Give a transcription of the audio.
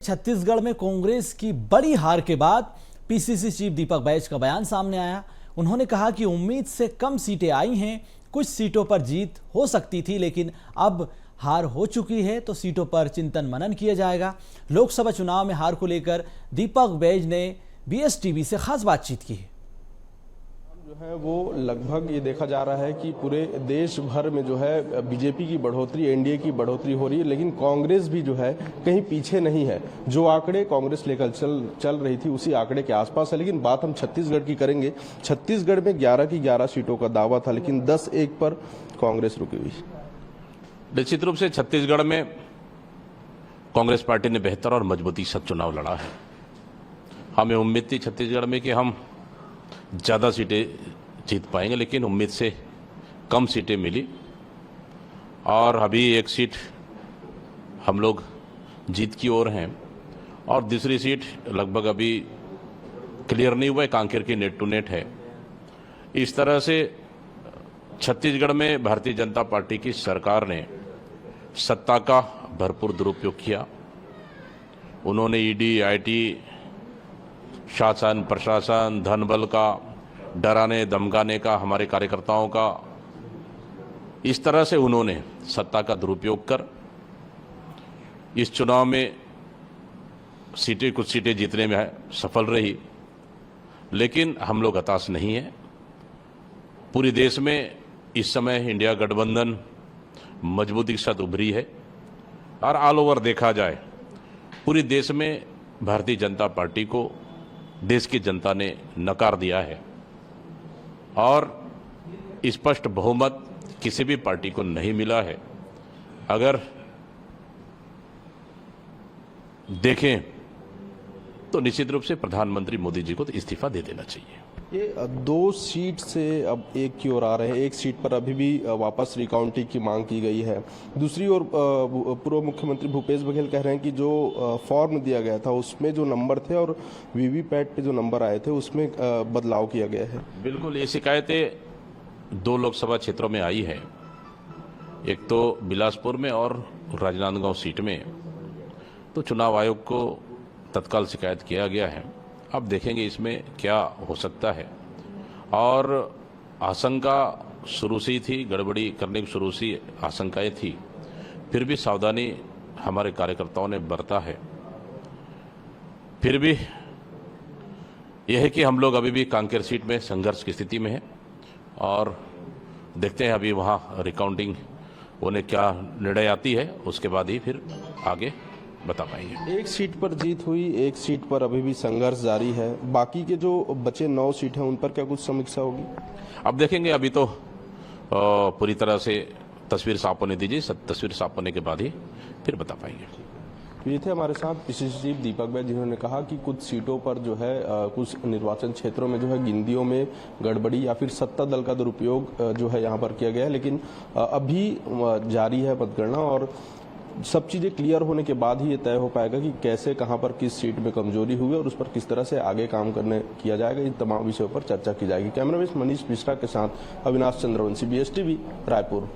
छत्तीसगढ़ में कांग्रेस की बड़ी हार के बाद पीसीसी चीफ दीपक बैज का बयान सामने आया। उन्होंने कहा कि उम्मीद से कम सीटें आई हैं, कुछ सीटों पर जीत हो सकती थी, लेकिन अब हार हो चुकी है तो सीटों पर चिंतन मनन किया जाएगा। लोकसभा चुनाव में हार को लेकर दीपक बैज ने बीएसटीवी से खास बातचीत की है। जो है वो लगभग ये देखा जा रहा है कि पूरे देश भर में जो है बीजेपी की बढ़ोतरी, एनडीए की बढ़ोतरी हो रही है, लेकिन कांग्रेस भी जो है कहीं पीछे नहीं है। जो आंकड़े कांग्रेस लेकर चल रही थी उसी आंकड़े के आसपास है। लेकिन बात हम छत्तीसगढ़ की करेंगे। छत्तीसगढ़ में 11 की 11 सीटों का दावा था, लेकिन 10-1 पर कांग्रेस रुकी हुई। निश्चित रूप से छत्तीसगढ़ में कांग्रेस पार्टी ने बेहतर और मजबूती से चुनाव लड़ा है। हमें उम्मीद थी छत्तीसगढ़ में कि हम ज़्यादा सीटें जीत पाएंगे, लेकिन उम्मीद से कम सीटें मिली और अभी एक सीट हम लोग जीत की ओर हैं और दूसरी सीट लगभग अभी क्लियर नहीं हुआ है, कांकेर की नेट टू नेट है। इस तरह से छत्तीसगढ़ में भारतीय जनता पार्टी की सरकार ने सत्ता का भरपूर दुरुपयोग किया। उन्होंने ईडी, आईटी, शासन, प्रशासन, धन बल का डराने धमकाने का, हमारे कार्यकर्ताओं का, इस तरह से उन्होंने सत्ता का दुरुपयोग कर इस चुनाव में कुछ सीटें जीतने में सफल रही। लेकिन हम लोग हताश नहीं हैं। पूरे देश में इस समय इंडिया गठबंधन मजबूती के साथ उभरी है और ऑल ओवर देखा जाए पूरे देश में भारतीय जनता पार्टी को देश की जनता ने नकार दिया है और स्पष्ट बहुमत किसी भी पार्टी को नहीं मिला है। अगर देखें तो निश्चित रूप से प्रधानमंत्री मोदी जी को तो इस्तीफा दे देना चाहिए। ये 2 सीट से अब एक की ओर आ रहे हैं। एक सीट पर अभी भी वापस रिकाउंटिंग की मांग की गई है। दूसरी ओर पूर्व मुख्यमंत्री भूपेश बघेल कह रहे हैं कि जो फॉर्म दिया गया था उसमें जो नंबर थे और वीवीपैट पे जो नंबर आए थे उसमें बदलाव किया गया है। बिल्कुल, ये शिकायतें 2 लोकसभा क्षेत्रों में आई है, एक तो बिलासपुर में और राजनांदगांव सीट में। तो चुनाव आयोग को तत्काल शिकायत किया गया है। अब देखेंगे इसमें क्या हो सकता है। और आशंका शुरू से ही थी, गड़बड़ी करने की शुरू से आशंकाएं थी, फिर भी सावधानी हमारे कार्यकर्ताओं ने बरता है। फिर भी यह है कि हम लोग अभी भी कांकेर सीट में संघर्ष की स्थिति में हैं और देखते हैं अभी वहाँ रिकाउंटिंग होने क्या निर्णय आती है, उसके बाद ही फिर आगे बता पाएंगे। एक सीट पर जीत हुई, एक सीट पर अभी भी संघर्ष जारी है। बाकी के जो बचे 9 सीट हैं उन पर क्या कुछ समीक्षा होगी? अब देखेंगे, अभी तो पूरी तरह से तस्वीर साफ होने दीजिए। तस्वीर साफ होने के बाद ही फिर बता पाएंगे। ये थे हमारे साथ पीसीसी चीफ दीपक बैज, जिन्होंने कहा कि कुछ सीटों पर जो है कुछ निर्वाचन क्षेत्रों में जो है गिनतियों में गड़बड़ी या फिर सत्ता दल का दुरुपयोग जो है यहाँ पर किया गया है, लेकिन अभी जारी है मतगणना और सब चीज़ें क्लियर होने के बाद ही ये तय हो पाएगा कि कैसे, कहां पर, किस सीट में कमजोरी हुई और उस पर किस तरह से आगे काम किया जाएगा। इन तमाम विषयों पर चर्चा की जाएगी। कैमरामैन मनीष मिश्रा के साथ अविनाश चंद्रवंशी, बीएसटीवी, रायपुर।